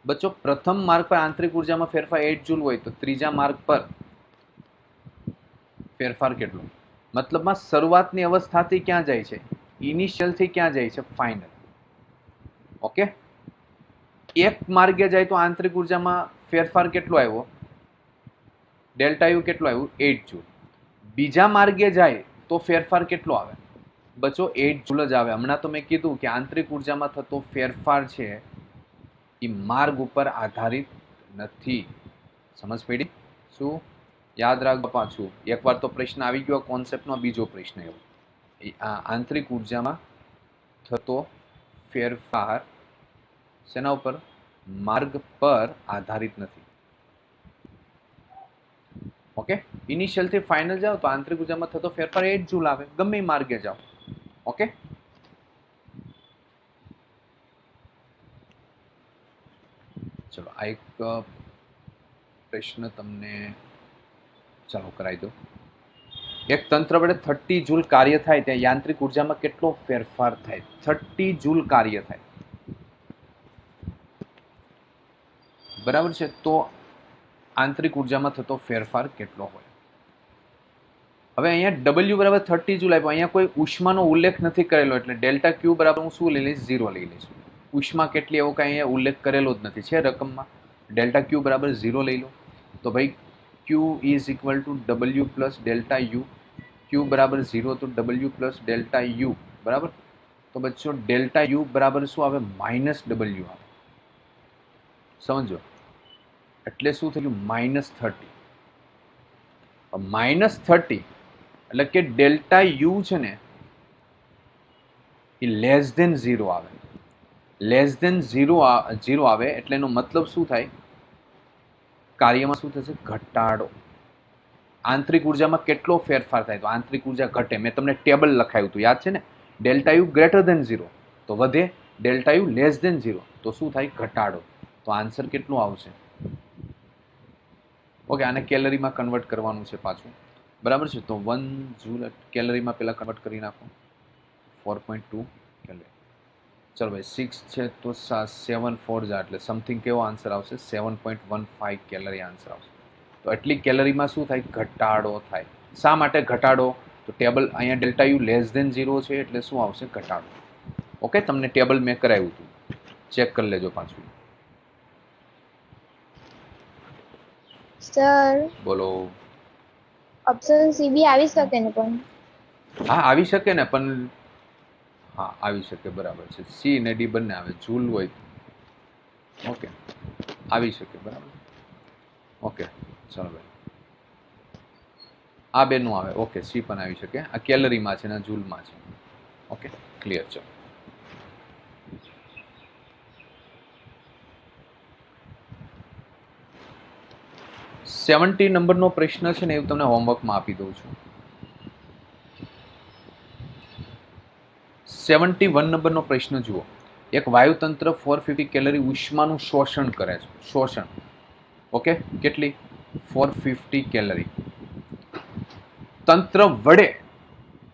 બચ્ચો, પ્રથમ માર્ગ પર આંતરિક ઉર્જામાં ફેરફાર 8 જૂલ હોય તો ત્રીજા માર્ગ પર ફેરફાર કેટલો? મતલબમાં શરૂઆતની અવસ્થાથી ક્યાં જાય છે? ઇનિશિયલ થી ક્યાં જાય છે? ફાઇનલ. ઓકે, એક માર્ગે જાય તો આંતરિક ઉર્જામાં ફેરફાર કેટલો આવ્યો? ડેલ્ટા યુ કેટલો આવ્યો? 8 જૂલ. બીજા માર્ગે જાય તો ફેરફાર કેટલો આવે? બચ્ચો 8 જૂલ જ આવે. હમણાં તો મેં કીધું કે આંતરિક ઉર્જામાં થતો ફેરફાર છે એ માર્ગ ઉપર આધારિત નથી. સમજ પડી? શું યાદ રાખો પાછું એકવાર તો પ્રશ્ન આવી ગયો કોન્સેપ્ટનો. બીજો પ્રશ્ન એવો, આંતરિક ઉર્જામાં થતો ફેરફાર શેના ઉપર? માર્ગ પર આધારિત નથી. ઓકે, ઇનિશિયલ થી ફાઇનલ જાઓ તો આંતરિક ઉર્જામાં થતો ફેરફાર 8 જૂલ આવે, ગમે માર્ગે જાઓ. ઓકે, ચલો આ એક પ્રશ્ન તમને ચાલો કરાવી દો. એક તંત્ર વડે 30 જૂલ કાર્ય થાય ત્યાં યાંત્રિક ઉર્જામાં કેટલો ફેરફાર થાય? 30 જૂલ કાર્ય થાય, બરાબર છે. તો આંતરિક ઉર્જામાં થતો ફેરફાર કેટલો હોય? હવે અહીંયા ડબલ્યુ બરાબર 30 જૂલ આપ્યો, અહીંયા કોઈ ઉષ્માનો ઉલ્લેખ નથી કરેલો એટલે ડેલ્ટા ક્યુ બરાબર હું શું લઈ લઈશ? 0 લઈ લઈશ. ઉષ્મા કેટલી એવો કાંઈ અહીંયા ઉલ્લેખ કરેલો જ નથી છે રકમમાં. ડેલ્ટા ક્યુ બરાબર 0 લઈ લો. તો ભાઈ Q is equal to W plus delta U. Q બરાબર 0 તો ડબલ્યુ પ્લસ ડેલ્ટા યુ બરાબર. તો બચ્ચો ડેલ્ટા યુ બરાબર શું આવે? માઇનસ ડબલ્યુ આવે. સમજો, એટલે શું થયું? -30. -30 એટલે કે ડેલ્ટા યુ છે ને એ લેસ ધેન 0 આવે. લેસ ધેન 0 આવે એટલે એનો મતલબ શું થાય? કાર્યમાં શું થશે? ઘટાડો. આંતરિક ઉર્જામાં કેટલો ફેરફાર થાય? તો આંતરિક ઉર્જા ઘટે. મેં તમને ટેબલ લખાયું હતું, યાદ છે ને? ડેલ્ટા યુ ગ્રેટર ધેન 0 તો વધે, ડેલ્ટા યુ લેસ ધેન 0 તો શું થાય? ઘટાડો. તો આન્સર કેટલું આવશે? ઓકે, આને કેલરીમાં કન્વર્ટ કરવાનું છે પાછું, બરાબર છે. તો 1 જૂલ કેલરીમાં પહેલા કન્વર્ટ કરી નાખો. 4.2 કેલરી. ચલો ભાઈ 6 છે તો 7 4 જા એટલે સમથિંગ કેવો આન્સર આવશે? 7.15 કેલરી આન્સર આવશે. તો એટલી કેલરીમાં શું થાય? ઘટાડો થાય. શા માટે ઘટાડો? તો ટેબલ અહીંયા ડેલ્ટા યુ લેસ ધેન 0 છે એટલે શું આવશે? ઘટાડો. ઓકે, તમને ટેબલ મેં કરાવ્યું હતું, ચેક કરી લેજો પાછું. સર બોલો. ઓપ્શન સી બી આવી શકે ને પણ? હા આવી શકે ને, પણ હા આવી શકે, બરાબર છે. સી ને ડી બંને આવે, જૂલ હોય. ઓકે, આવી શકે, બરાબર. ઓકે, ચાલો ભાઈ આ બેનું આવે. ઓકે, સી પણ આવી શકે. આ કેલરીમાં છે ને જૂલમાં છે. Okay, clear. ચલો સેવન્ટી નંબરનો પ્રશ્ન છે ને એવું તમને હોમવર્કમાં આપી દઉં છું. 71 નંબરનો પ્રશ્ન જુઓ. એક વાયુતંત્ર 450 કેલરી ઉષ્માનું શોષણ કરે છે. શોષણ, ઓકે, કેટલી? 450 કેલરી. તંત્ર વડે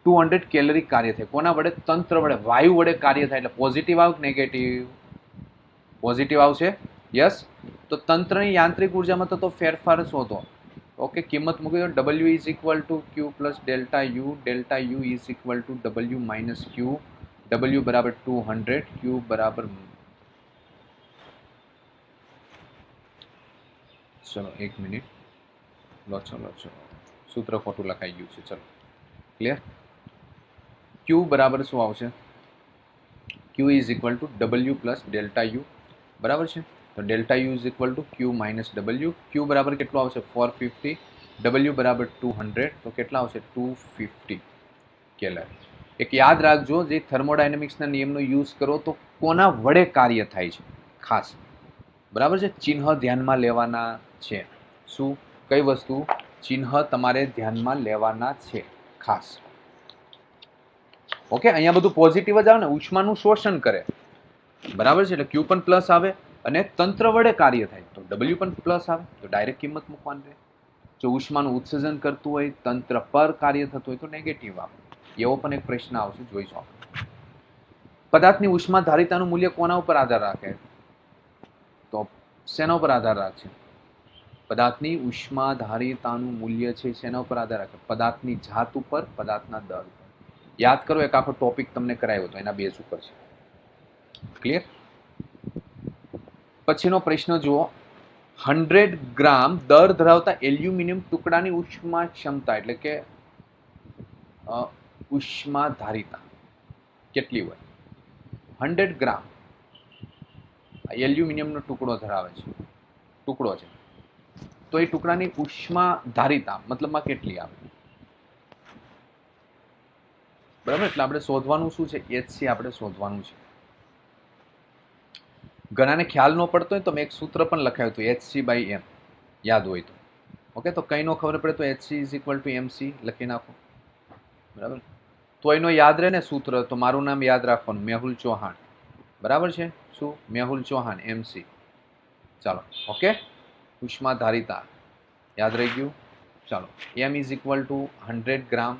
200 કેલરી કાર્ય થાય. કોના વડે? તંત્ર વડે, વાયુ વડે કાર્ય થાય. એટલે પોઝિટિવ આવે કે નેગેટિવ? પોઝિટિવ આવશે. યસ. તો તંત્રની યાંત્રિક ઉર્જામાં થતો ફેરફાર શોધો. ઓકે, કિંમત મૂકી દો. W is equal to Q plus delta U. Delta U is equal to W minus Q. W બરાબર 200, ક્યુ બરાબર, ચલો 1 મિનિટ લો. ચલો સૂત્ર ખોટું લખાઈ ગયું છે. ચલો ક્લિયર. ક્યુ બરાબર શું આવશે? Q is equal to W plus delta U, બરાબર છે. તો delta U is equal to Q minus W. Q બરાબર કેટલું આવશે? 450. ડબલ્યુ બરાબર 200 તો કેટલા આવશે? 250 કેલરી. એક યાદ રાખજો, જે થર્મોડાયનેમિક્સના નિયમનો યુઝ કરો તો કોના વડે કાર્ય થાય છે ખાસ, બરાબર છે. ચિહ્ન ધ્યાનમાં લેવાના છે. શું? કઈ વસ્તુ? ચિહ્ન તમારે ધ્યાનમાં લેવાના છે ખાસ. ઓકે, અહીંયા બધું પોઝિટિવ જ આવે ને, ઉષ્માનું શોષણ કરે, બરાબર છે. એટલે ક્યુ પણ પ્લસ આવે અને તંત્ર વડે કાર્ય થાય તો ડબલ્યુ પણ પ્લસ આવે, તો ડાયરેક્ટ કિંમત મૂકવાની રહે. જો ઉષ્માનું ઉત્સર્જન કરતું હોય, તંત્ર પર કાર્ય થતું હોય તો નેગેટિવ આવે. એવો પણ એક પ્રશ્ન આવશે, જોઈશું આપણે. પદાર્થની ઉષ્મા ધારિતાનું મૂલ્ય કોના ઉપર આધાર રાખે? તો શેના ઉપર આધાર રાખશે? પદાર્થની ઉષ્મા ધારિતાનું મૂલ્ય છે શેના ઉપર આધાર રાખે? પદાર્થની જાત ઉપર, પદાર્થના દર ઉપર. યાદ કરો, એક આખો ટોપિક તમને કરાયો હતો, એના બેઝ ઉપર છે. ક્લિયર? પછીનો પ્રશ્ન જુઓ, 100 ગ્રામ દર ધરાવતા એલ્યુમિનિયમ ટુકડાની ઉષ્મા ક્ષમતા એટલે કે ઉષ્મા ધારિતા કેટલી હોય? 100 ગ્રામ એલ્યુમિનિયમનો ટુકડો ધરાવે છે, ટુકડો છે, તો એ ટુકડાની ઉષ્મા ધારિતા મતલબમાં કેટલી આવે? બરાબર, એટલે આપણે શોધવાનું શું છે? એચસી આપણે શોધવાનું છે. ઘણાને ખ્યાલ ન પડતો હોય તો મેં એક સૂત્ર પણ લખાયું હતું, HC/m, યાદ હોય તો. ઓકે, તો કંઈ ન ખબર પડે તો HC = MC લખી નાખો, બરાબર. તો એનો યાદ રહે ને સૂત્ર, તો મારું નામ યાદ રાખવાનું, મેહુલ ચૌહાણ, બરાબર છે. શું? મેહુલ ચૌહાણ, MC. ચાલો, ઓકે, ઉષ્મા ધારિતા યાદ રહી ગયું. ચાલો, M = 100 ગ્રામ,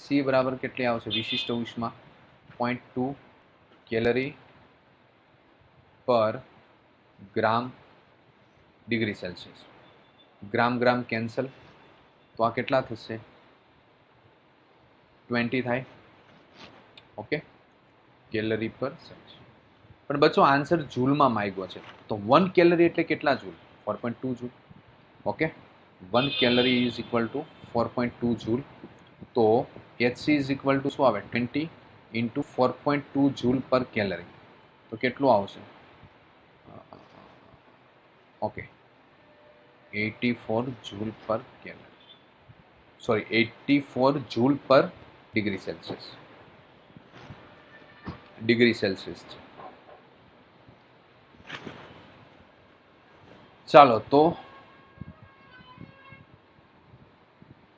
C બરાબર કેટલી આવશે? વિશિષ્ટ ઉષ્મા 0.2 કેલરી પર ગ્રામ ડિગ્રી સેલ્સિયસ. ગ્રામ ગ્રામ કેન્સલ, તો આ કેટલા થશે? 20 થાય. ઓકે, કેલરી પર સેલ્સિયસ. પણ બચ્ચો આન્સર જૂલમાં માંગ્યો છે, તો 1 કેલરી એટલે કેટલા joule? 4.2 joule. Okay, 1 calorie = 4.2 joule. તો HC = શું આવે? 20 × 4.2 જૂલ પર કેલરી, તો કેટલું આવશે? ઓકે, 84 જૂલ પર કેલરી, સોરી 84 જૂલ પર ડિગ્રી સેલ્સિયસ. ડિગ્રી સેલ્સિયસ છે. ચાલો, તો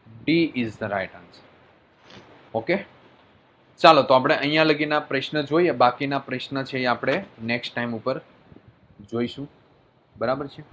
D is the right answer. Okay, ચાલો, તો આપણે અહીંયા લગીના પ્રશ્ન જોઈએ, બાકીના પ્રશ્ન છે એ આપણે નેક્સ્ટ ટાઈમ ઉપર જોઈશું, બરાબર છે.